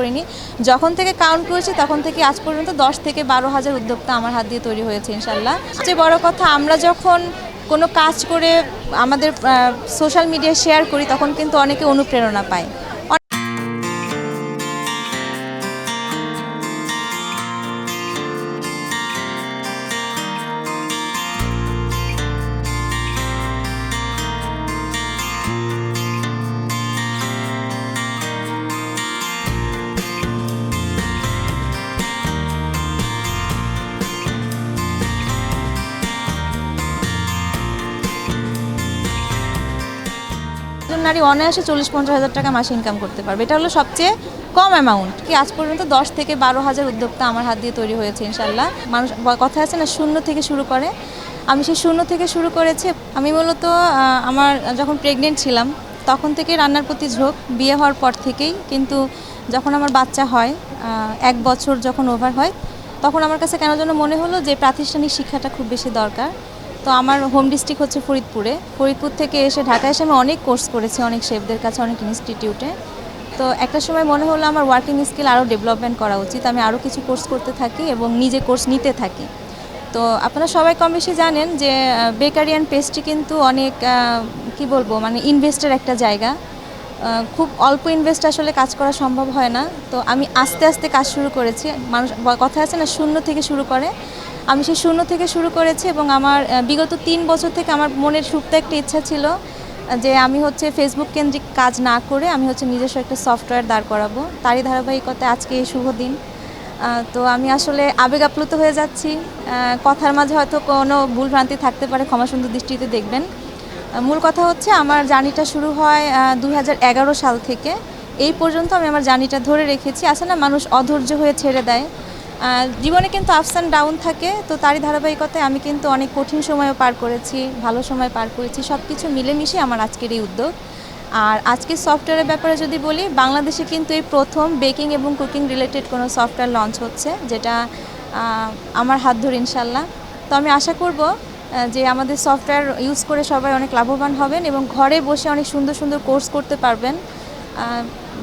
করিনি। যখন থেকে কাউন্ট করেছি তখন থেকে আজ পর্যন্ত 10 থেকে 12,000 উদ্যোক্তা আমার হাত দিয়ে তৈরি হয়েছে ইনশাল্লাহ। সবচেয়ে বড় কথা, আমরা যখন কোনো কাজ করে আমাদের সোশ্যাল মিডিয়ায় শেয়ার করি তখন কিন্তু অনেকে অনুপ্রেরণা পায়। নারী অনায়াসে 40-50 হাজার টাকা মাসে ইনকাম করতে পারবে, এটা হলো সবচেয়ে কম অ্যামাউন্ট। কি আজ পর্যন্ত 10 থেকে 12,000 উদ্যোক্তা আমার হাত দিয়ে তৈরি হয়েছে ইনশাল্লাহ। মানুষ কথা আছে না, শূন্য থেকে শুরু করে, আমি সেই শূন্য থেকে শুরু করেছি। আমি মূলত আমার যখন প্রেগনেন্ট ছিলাম তখন থেকে রান্নার প্রতি ঝোঁক, বিয়ে হওয়ার পর থেকেই। কিন্তু যখন আমার বাচ্চা হয়, 1 বছর যখন ওভার হয়, তখন আমার কাছে কেন যেন মনে হলো যে প্রাতিষ্ঠানিক শিক্ষাটা খুব বেশি দরকার। তো আমার হোম ডিস্ট্রিক্ট হচ্ছে ফরিদপুর থেকে এসে ঢাকায় এসে আমি অনেক কোর্স করেছি, অনেক শেফদের কাছে, অনেক ইনস্টিটিউটে। তো একটা সময় মনে হলো আমার ওয়ার্কিং স্কিল আরও ডেভেলপমেন্ট করা উচিত, আমি আরও কিছু কোর্স করতে থাকি এবং নিজে কোর্স নিতে থাকি। তো আপনারা সবাই কম বেশি জানেন যে বেকারি অ্যান্ড পেস্ট্রি কিন্তু অনেক কি বলবো, মানে ইনভেস্টের একটা জায়গা। খুব অল্প ইনভেস্ট আসলে কাজ করা সম্ভব হয় না। তো আমি আস্তে আস্তে কাজ শুরু করেছি। মানুষ কথা আছে না, শূন্য থেকে শুরু করে, আমি সেই শূন্য থেকে শুরু করেছি। এবং আমার বিগত 3 বছর থেকে আমার মনের সুপ্ত একটা ইচ্ছা ছিল যে আমি হচ্ছে ফেসবুক কেন্দ্রিক কাজ না করে আমি হচ্ছে নিজস্ব একটা সফটওয়্যার দাঁড় করাবো। তারই ধারাবাহিকতায় আজকে এই শুভ দিন। তো আমি আসলে আবেগ আপ্লুত হয়ে যাচ্ছি। কথার মাঝে হয়তো কোনো ভুলভ্রান্তি থাকতে পারে, ক্ষমা সুন্দর দৃষ্টিতে দেখবেন। মূল কথা হচ্ছে আমার জার্নিটা শুরু হয় 2011 সাল থেকে। এই পর্যন্ত আমি আমার জার্নিটা ধরে রেখেছি। আসলে না, মানুষ অধৈর্য হয়ে ছেড়ে দেয়। জীবনে কিন্তু আপস অ্যান্ড ডাউন থাকে, তো তারই ধারাবাহিকতায় আমি কিন্তু অনেক কঠিন সময়ও পার করেছি, ভালো সময় পার করেছি। সব কিছু মিলেমিশে আমার আজকের এই উদ্যোগ। আর আজকের সফটওয়্যারের ব্যাপারে যদি বলি, বাংলাদেশে কিন্তু এই প্রথম বেকিং এবং কুকিং রিলেটেড কোনো সফটওয়্যার লঞ্চ হচ্ছে, যেটা আমার হাত ধরে ইনশাল্লাহ। তো আমি আশা করব যে আমাদের সফটওয়্যার ইউজ করে সবাই অনেক লাভবান হবেন এবং ঘরে বসে অনেক সুন্দর সুন্দর কোর্স করতে পারবেন।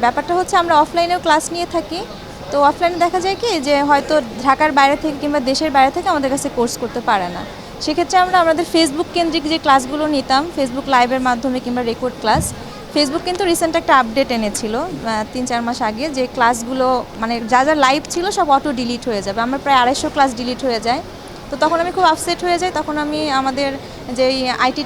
ব্যাপারটা হচ্ছে আমরা অফলাইনেও ক্লাস নিয়ে থাকি। তো অফলাইনে দেখা যায় কি যে হয়তো ঢাকার বাইরে থেকে কিংবা দেশের বাইরে থেকে আমাদের কাছে কোর্স করতে পারে না। সেক্ষেত্রে আমরা আমাদের ফেসবুক কেন্দ্রিক যে ক্লাসগুলো নিতাম, ফেসবুক লাইভের মাধ্যমে কিংবা রেকর্ড ক্লাস, ফেসবুক কিন্তু রিসেন্ট একটা আপডেট এনেছিল 3-4 মাস আগে, যে ক্লাসগুলো মানে যা যা লাইভ ছিল সব অটো ডিলিট হয়ে যাবে। আমার প্রায় 250 ক্লাস ডিলিট হয়ে যায়। তো তখন আমি খুব আপসেট হয়ে যাই। তখন আমি আমাদের যে আইটি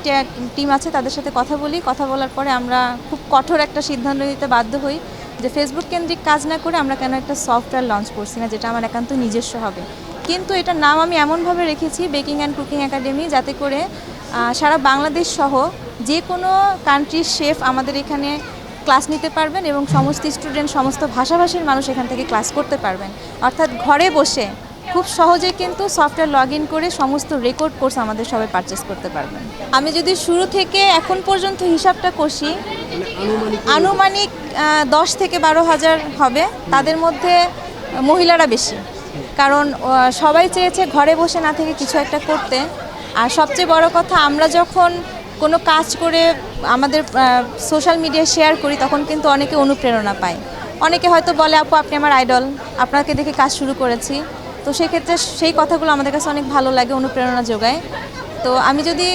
টিম আছে তাদের সাথে কথা বলি। কথা বলার পরে আমরা খুব কঠোর একটা সিদ্ধান্ত নিতে বাধ্য হই যে ফেসবুক কেন্দ্রিক কাজ না করে আমরা কেন একটা সফটওয়্যার লঞ্চ করছি না, যেটা আমার একান্ত নিজস্ব হবে। কিন্তু এটার নাম আমি এমনভাবে রেখেছি বেকিং অ্যান্ড কুকিং একাডেমি, যাতে করে সারা বাংলাদেশ সহ যে কোনো কান্ট্রির শেফ আমাদের এখানে ক্লাস নিতে পারবেন এবং সমস্ত স্টুডেন্ট, সমস্ত ভাষাভাষীর মানুষ এখান থেকে ক্লাস করতে পারবেন। অর্থাৎ ঘরে বসে খুব সহজেই কিন্তু সফটওয়্যার লগ ইন করে সমস্ত রেকর্ড কোর্স আমাদের সবাই পারচেস করতে পারবেন। আমি যদি শুরু থেকে এখন পর্যন্ত হিসাবটা কষি, আনুমানিক 10 থেকে 12,000 হবে। তাদের মধ্যে মহিলারা বেশি, কারণ সবাই চেয়েছে ঘরে বসে না থেকে কিছু একটা করতে। আর সবচেয়ে বড় কথা, আমরা যখন কোনো কাজ করে আমাদের সোশ্যাল মিডিয়ায় শেয়ার করি তখন কিন্তু অনেকে অনুপ্রেরণা পায়। অনেকে হয়তো বলে, আপু আপনি আমার আইডল, আপনাকে দেখে কাজ শুরু করেছি। তো সেক্ষেত্রে সেই কথাগুলো আমাদের কাছে অনেক ভালো লাগে, অনুপ্রেরণা যোগায়। তো আমি যদি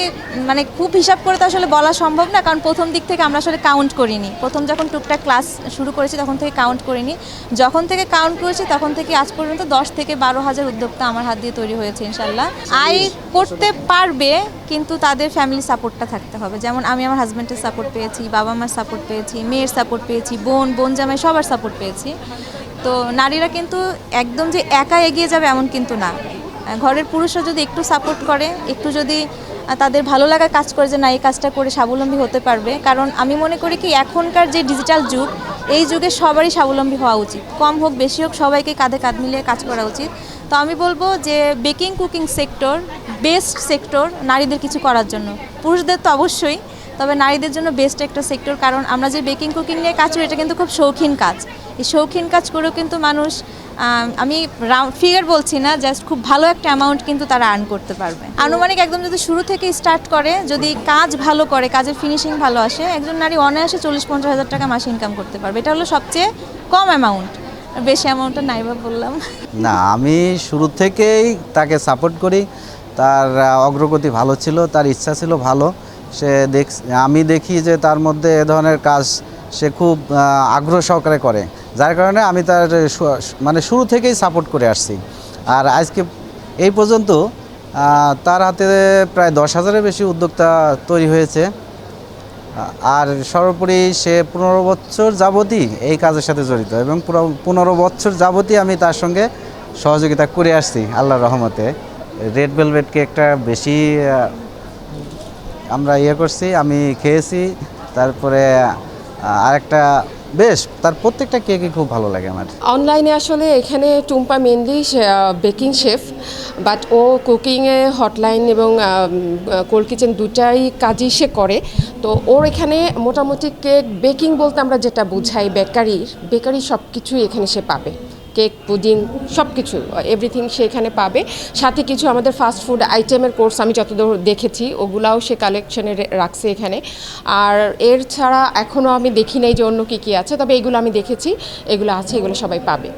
মানে খুব হিসাব করে তো আসলে বলা সম্ভব না, কারণ প্রথম দিক থেকে আমরা আসলে কাউন্ট করিনি। প্রথম যখন টুকটাক ক্লাস শুরু করেছি তখন থেকে কাউন্ট করিনি। যখন থেকে কাউন্ট করেছি তখন থেকে আজ পর্যন্ত 10 থেকে 12,000 উদ্যোক্তা আমার হাত দিয়ে তৈরি হয়েছে ইনশাল্লাহ। আয় করতে পারবে, কিন্তু তাদের ফ্যামিলি সাপোর্টটা থাকতে হবে। যেমন আমি আমার হাজব্যান্ডের সাপোর্ট পেয়েছি, বাবা মার সাপোর্ট পেয়েছি, মেয়ের সাপোর্ট পেয়েছি, বোন জামাই সবার সাপোর্ট পেয়েছি। তো নারীরা কিন্তু একদম যে একা এগিয়ে যাবে এমন কিন্তু না। ঘরের পুরুষরা যদি একটু সাপোর্ট করে, একটু যদি তাদের ভালো লাগা কাজ করে যে না এই কাজটা করে স্বাবলম্বী হতে পারবে। কারণ আমি মনে করি কি, এখনকার যে ডিজিটাল যুগ, এই যুগে সবারই স্বাবলম্বী হওয়া উচিত। কম হোক বেশি হোক, সবাইকে কাঁধে কাঁধ মিলিয়ে কাজ করা উচিত। তো আমি বলবো যে baking cooking sector best sector নারীদের কিছু করার জন্য। পুরুষদের তো অবশ্যই, তবে নারীদের জন্য বেস্ট একটা সেক্টর। কারণ আমরা যে বেকিং কুকিং নিয়ে কাজ করি, এটা কিন্তু খুব শৌখিন কাজ। এই শৌখিন কাজ করেও কিন্তু মানুষ, আমি ফিগার বলছি না, জাস্ট খুব ভালো একটা অ্যামাউন্ট কিন্তু তারা আর্ন করতে পারবে। আনুমানিক একদম যদি শুরু থেকে স্টার্ট করে, যদি কাজ ভালো করে, কাজের ফিনিশিং ভালো আসে, একজন নারী অনায়াসে 40-50 হাজার টাকা মাসে ইনকাম করতে পারবে। এটা হলো সবচেয়ে কম অ্যামাউন্ট। বেশি অ্যামাউন্টটা নাইবা বললাম। না, আমি শুরু থেকেই তাকে সাপোর্ট করি। তার অগ্রগতি ভালো ছিল, তার ইচ্ছা ছিল ভালো। আমি দেখি যে তার মধ্যে এ ধরনের কাজ সে খুব আগ্রহ সহকারে করে, যার কারণে আমি তার মানে শুরু থেকেই সাপোর্ট করে আসছি। আর আজকে এই পর্যন্ত তার হাতে প্রায় 10,000-এর বেশি উদ্যোক্তা তৈরি হয়েছে। আর সর্বোপরি সে 15 বছর যাবতই এই কাজের সাথে জড়িত, এবং পুরো 15 বছর যাবতই আমি তার সঙ্গে সহযোগিতা করে আসছি আল্লাহর রহমতে। রেড ভেলভেট কেকটা বেশি আমরা করছি, আমি খেয়েছি। তারপরে আরেকটা বেশ, তার প্রত্যেকটা কেকই খুব ভালো লাগে আমার। অনলাইনে আসলে এখানে Tumpa mainly baking chef, but ও কুকিংয়ে হটলাইন এবং কোল্ড কিচেন দুটাই কাজই সে করে। তো ওর এখানে মোটামুটি কেক বেকিং বলতে আমরা যেটা বুঝাই বেকারি সব কিছুই এখানে সে পাবে। কেক, পুডিং, সব কিছু এভরিথিং সে এখানে পাবে। সাথে কিছু আমাদের ফাস্ট ফুড আইটেমের কোর্স আমি যতদূর দেখেছি ওগুলাও সে কালেকশনে রাখছে এখানে। আর এর ছাড়া এখনও আমি দেখি নাই যে অন্য কী কী আছে, তবে এগুলো আমি দেখেছি, এগুলো আছে, এগুলো সবাই পাবে।